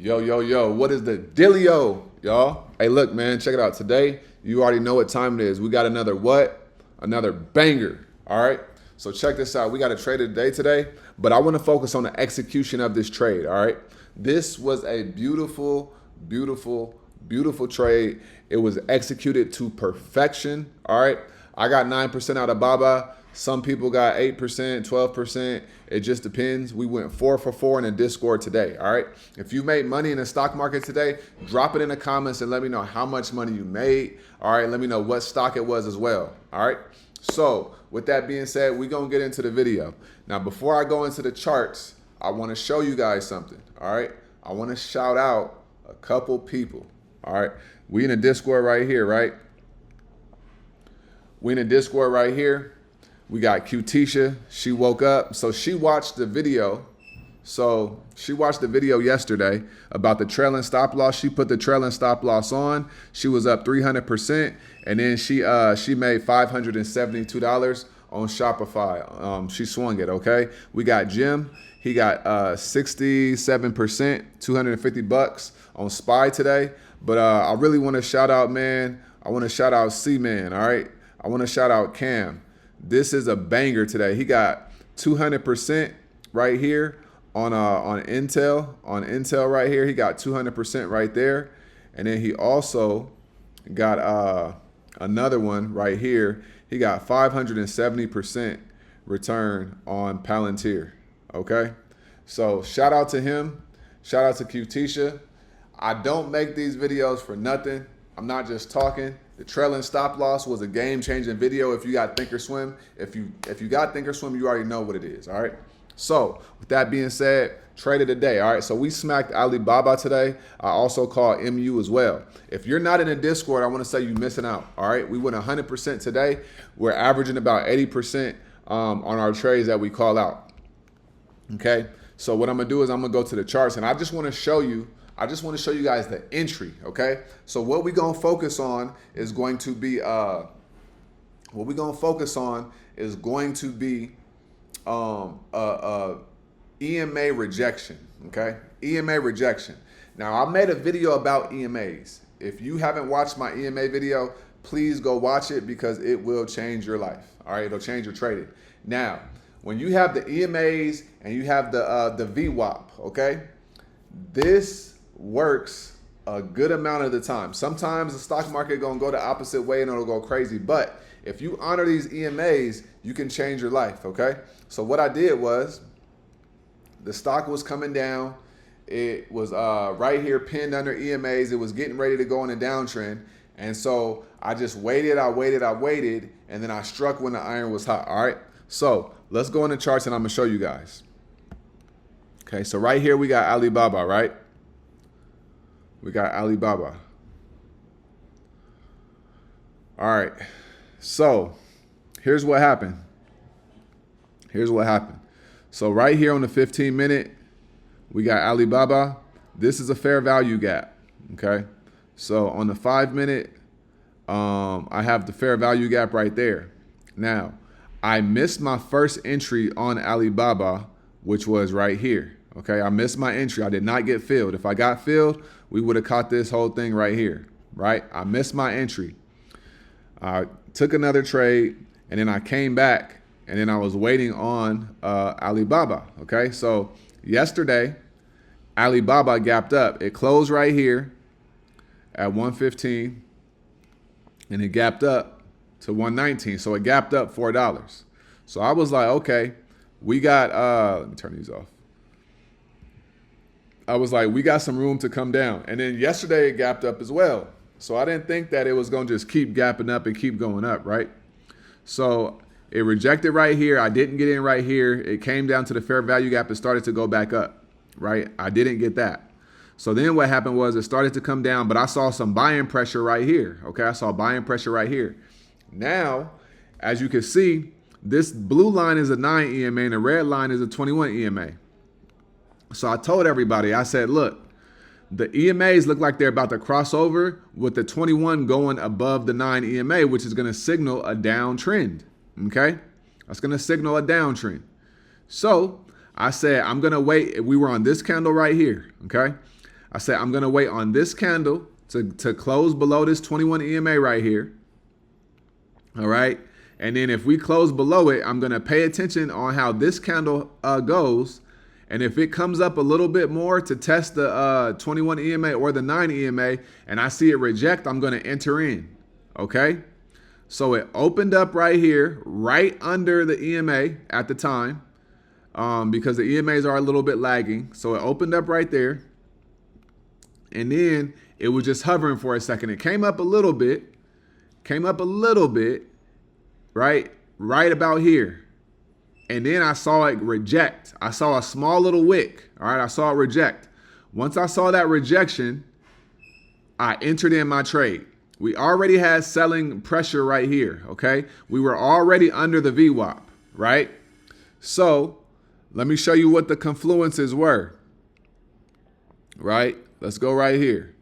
Yo, yo, yo, what is the dealio, y'all? Hey, look, man, check it out. Today, you already know what time it is. We got another what? Another banger, all right? So check this out. We got a trade of the day today, but I want to focus on the execution of this trade, all right? This was a beautiful, beautiful, beautiful trade. It was executed to perfection, all right? I got 9% out of Baba. Some people got 8%, 12%. It just depends. We went 4 for 4 in the Discord today, all right? If you made money in the stock market today, drop it in the comments and let me know how much money you made, all right? Let me know what stock it was as well, all right? So with that being said, we're going to get into the video. Now, before I go into the charts, I want to show you guys something, all right? I want to shout out a couple people, all right? We in the Discord right here, right? We in the Discord right here. We got Qtisha. She woke up. So she watched the video. So she watched the video yesterday about the trailing stop loss. She put the trailing stop loss on. She was up 300%. And then she made $572 on Shopify. She swung it, okay? We got Jim. He got 67%, 250 bucks on SPY today. But I really want to shout out, man. I want to shout out C-Man, all right? I want to shout out Cam. This is a banger today. He got 200% right here on Intel. On Intel right here, he got 200% right there. And then he also got another one right here. He got 570% return on Palantir. Okay? So shout out to him. Shout out to Qtisha. I don't make these videos for nothing. I'm not just talking. The trailing stop loss was a game-changing video. If you got Thinkorswim, if you got Thinkorswim, you already know what it is. All right. So with that being said, trade of the day. All right. So we smacked Alibaba today. I also call MU as well. If you're not in the Discord, I want to say you're missing out. All right. We went 100% today. We're averaging about 80% on our trades that we call out. Okay. So what I'm gonna do is I'm gonna go to the charts, and I just want to show you. I just want to show you guys the entry, okay? So what we're going to focus on is going to be EMA rejection, okay? EMA rejection. Now, I made a video about EMAs. If you haven't watched my EMA video, please go watch it because it will change your life, all right? It'll change your trading. Now, when you have the EMAs and you have the VWAP, okay? This works a good amount of the time. Sometimes the stock market gonna go the opposite way and it'll go crazy. But if you honor these EMAs, you can change your life, okay? So what I did was, the stock was coming down. It was right here pinned under EMAs. It was getting ready to go in a downtrend. And so I just waited, I waited, and then I struck when the iron was hot, all right? So let's go in the charts and I'm gonna show you guys. Okay, so right here we got Alibaba, right? We got Alibaba. All right. So here's what happened. Here's what happened. So right here on the 15-minute, we got Alibaba. This is a fair value gap. Okay. So on the 5-minute, I have the fair value gap right there. Now, I missed my first entry on Alibaba, which was right here. Okay, I missed my entry. I did not get filled. If I got filled, we would have caught this whole thing right here, right? I missed my entry. I took another trade, and then I came back, and then I was waiting on Alibaba, okay? So yesterday, Alibaba gapped up. It closed right here at 115, and it gapped up to 119. So it gapped up $4. So I was like, okay, we got, let me turn these off. I was like, we got some room to come down. And then yesterday it gapped up as well. So I didn't think that it was going to just keep gapping up and keep going up, right? So it rejected right here. I didn't get in right here. It came down to the fair value gap and started to go back up, right? I didn't get that. So then what happened was it started to come down, but I saw some buying pressure right here, okay? I saw buying pressure right here. Now, as you can see, this blue line is a 9 EMA and the red line is a 21 EMA. So I told everybody, I said, look, the EMAs look like they're about to cross over with the 21 going above the 9 EMA, which is going to signal a downtrend, okay? That's going to signal a downtrend. So I said, I'm going to wait. We were on this candle right here, okay? I said, I'm going to wait on this candle to close below this 21 EMA right here. All right. And then if we close below it, I'm going to pay attention on how this candle goes. And if it comes up a little bit more to test the 21 EMA or the 9 EMA, and I see it reject, I'm going to enter in. Okay. So it opened up right here, right under the EMA at the time, because the EMAs are a little bit lagging. So it opened up right there. And then it was just hovering for a second. It came up a little bit, right about here. And then I saw it reject. I saw a small little wick. All right, I saw it reject. Once I saw that rejection, I entered in my trade. We already had selling pressure right here, okay? We were already under the VWAP, right? So let me show you what the confluences were, right? Let's go right here.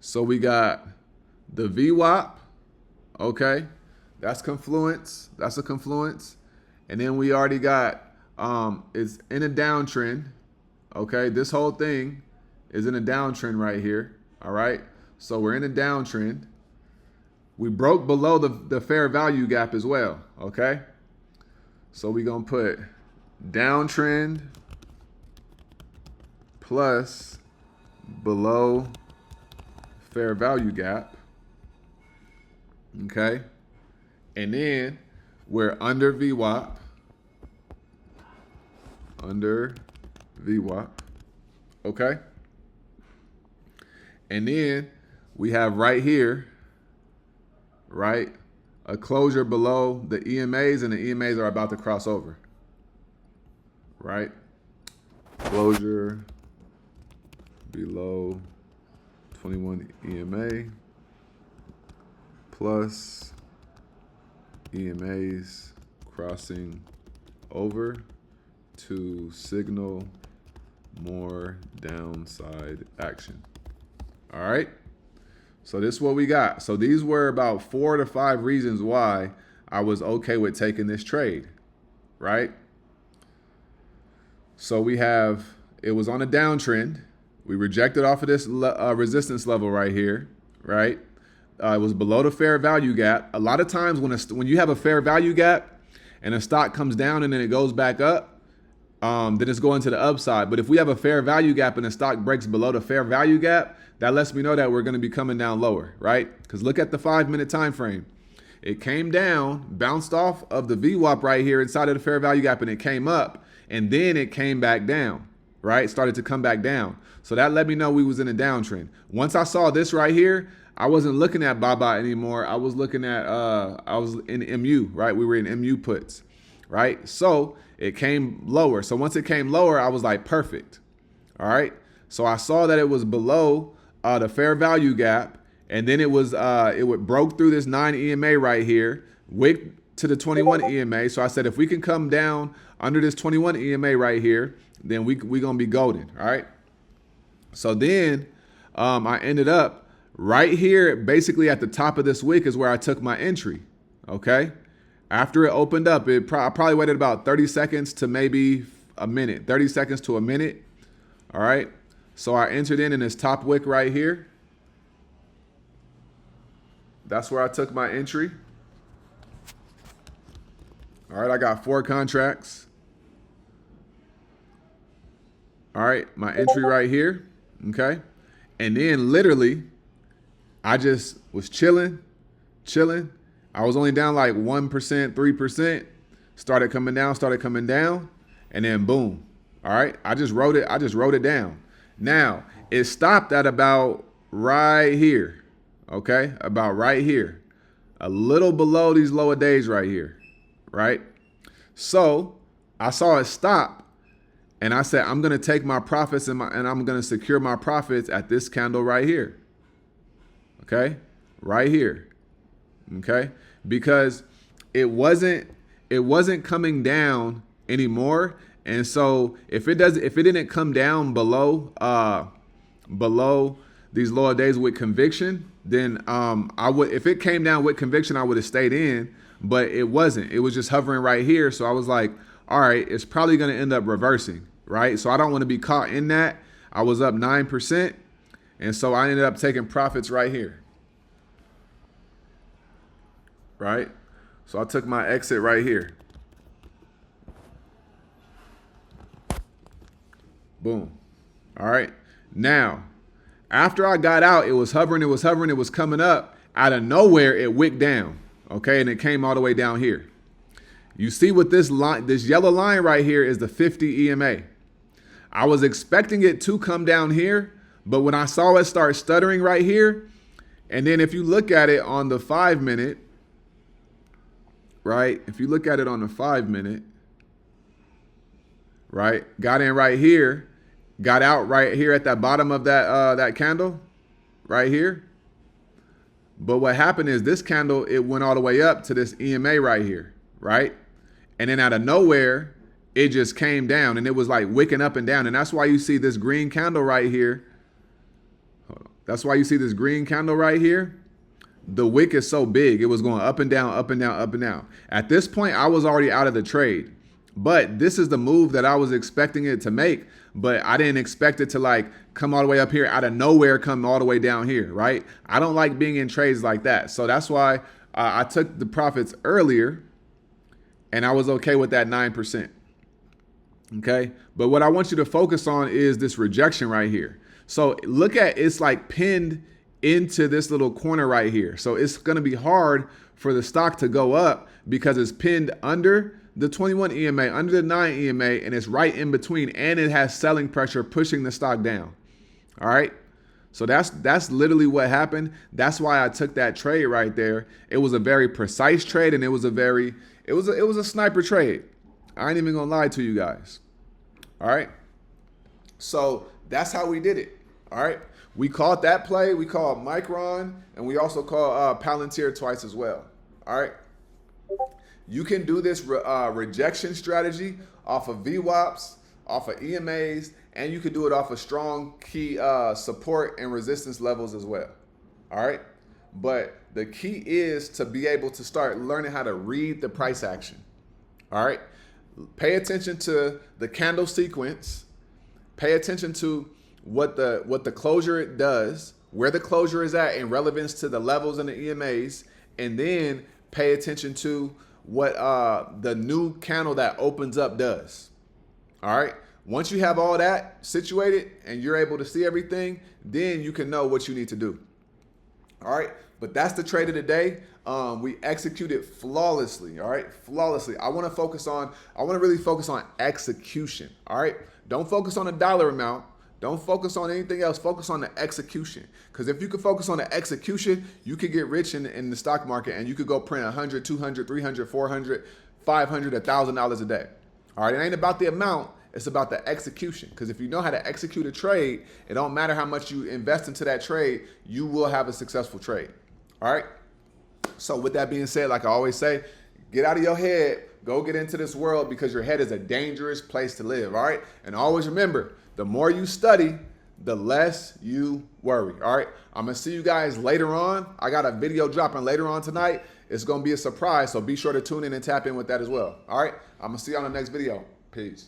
So we got the VWAP, okay? That's confluence. That's a confluence. And then we already got, it's in a downtrend, okay? This whole thing is in a downtrend right here, all right? So we're in a downtrend. We broke below the fair value gap as well, okay? So we're going to put downtrend plus below fair value gap, okay? And then we're under VWAP, okay? And then we have right here, right, a closure below the EMAs, and the EMAs are about to cross over, right? Closure below 21 EMA plus EMAs crossing over to signal more downside action. All right. So this is what we got. So these were about 4 to 5 reasons why I was okay with taking this trade, right? So we have, it was on a downtrend. We rejected off of this resistance level right here, right? It was below the fair value gap. A lot of times when you have a fair value gap and a stock comes down and then it goes back up, then it's going to the upside. But if we have a fair value gap and the stock breaks below the fair value gap, that lets me know that we're going to be coming down lower, right? Because look at the 5-minute time frame. It came down, bounced off of the VWAP right here inside of the fair value gap, and it came up, and then it came back down, right? Started to come back down. So that let me know we was in a downtrend. Once I saw this right here, I wasn't looking at Baba anymore. I was looking at, I was in MU, right? We were in MU puts, right? So it came lower. So once it came lower, I was like, perfect. All right. So I saw that it was below the fair value gap. And then it broke through this 9 EMA right here, wicked to the 21 EMA. So I said, if we can come down under this 21 EMA right here, then we going to be golden. All right. So then I ended up right here, basically at the top of this wick is where I took my entry. Okay. After it opened up, I probably waited about 30 seconds to maybe a minute, 30 seconds to a minute. All right. So I entered in this top wick right here. That's where I took my entry. All right, I got 4 contracts. All right, my entry right here, okay? And then literally, I just was chilling. I was only down like 1%, 3%. Started coming down, and then boom. All right, I just wrote it down. Now, it stopped at about right here. Okay, about right here, a little below these lower days right here, right? So I saw it stop, and I said, I'm gonna take my profits and I'm gonna secure my profits at this candle right here. Okay, right here. Okay, because it wasn't coming down anymore, and so if it didn't come down below these lower days with conviction, then if it came down with conviction, I would have stayed in, but it wasn't. It was just hovering right here. So I was like, all right, it's probably going to end up reversing, right? So I don't want to be caught in that. I was up 9%. And so I ended up taking profits right here. Right? So I took my exit right here. Boom. All right. Now, after I got out, it was hovering, it was hovering, it was coming up. Out of nowhere, it wicked down. Okay, and it came all the way down here. You see what this line, this yellow line right here is the 50 EMA. I was expecting it to come down here, but when I saw it start stuttering right here, and then if you look at it on the 5 minute, right? If you look at it on the 5 minute, right? Got in right here, got out right here at the bottom of that candle, right here. But what happened is this candle, it went all the way up to this EMA right here, right? And then out of nowhere, it just came down and it was like wicking up and down. And that's why you see this green candle right here. Hold on. That's why you see this green candle right here. The wick is so big. It was going up and down, up and down, up and down. At this point, I was already out of the trade. But this is the move that I was expecting it to make. But I didn't expect it to like come all the way up here, out of nowhere, come all the way down here, right? I don't like being in trades like that. So that's why I took the profits earlier and I was okay with that 9%. Okay. But what I want you to focus on is this rejection right here. So look at, it's like pinned into this little corner right here. So it's going to be hard for the stock to go up because it's pinned under the 21 EMA, under the 9 EMA, and it's right in between, and it has selling pressure pushing the stock down. All right. So that's literally what happened. That's why I took that trade right there. It was a very precise trade, and it was a sniper trade. I ain't even gonna lie to you guys. All right. So that's how we did it. All right. We called that play. We called Micron, and we also called Palantir twice as well. All right. You can do this rejection strategy off of VWAPs, off of EMAs, and you can do it off of strong key support and resistance levels as well. All right. But the key is to be able to start learning how to read the price action. All right. Pay attention to the candle sequence. Pay attention to what the closure does, where the closure is at in relevance to the levels and the EMAs, and then pay attention to what the new candle that opens up does. All right. Once you have all that situated and you're able to see everything, then you can know what you need to do. All right. But that's the trade of the day. We executed flawlessly. All right. Flawlessly. I want to really focus on execution. All right. Don't focus on the dollar amount. Don't focus on anything else. Focus on the execution. Because if you can focus on the execution, you could get rich in the stock market and you could go print 100, 200, 300, 400, 500, $1,000 a day. All right. It ain't about the amount. It's about the execution. Because if you know how to execute a trade, it don't matter how much you invest into that trade, you will have a successful trade. All right. So with that being said, like I always say, get out of your head. Go get into this world because your head is a dangerous place to live. All right. And always remember, the more you study, the less you worry. All right. I'm going to see you guys later on. I got a video dropping later on tonight. It's going to be a surprise. So be sure to tune in and tap in with that as well. All right. I'm going to see you on the next video. Peace.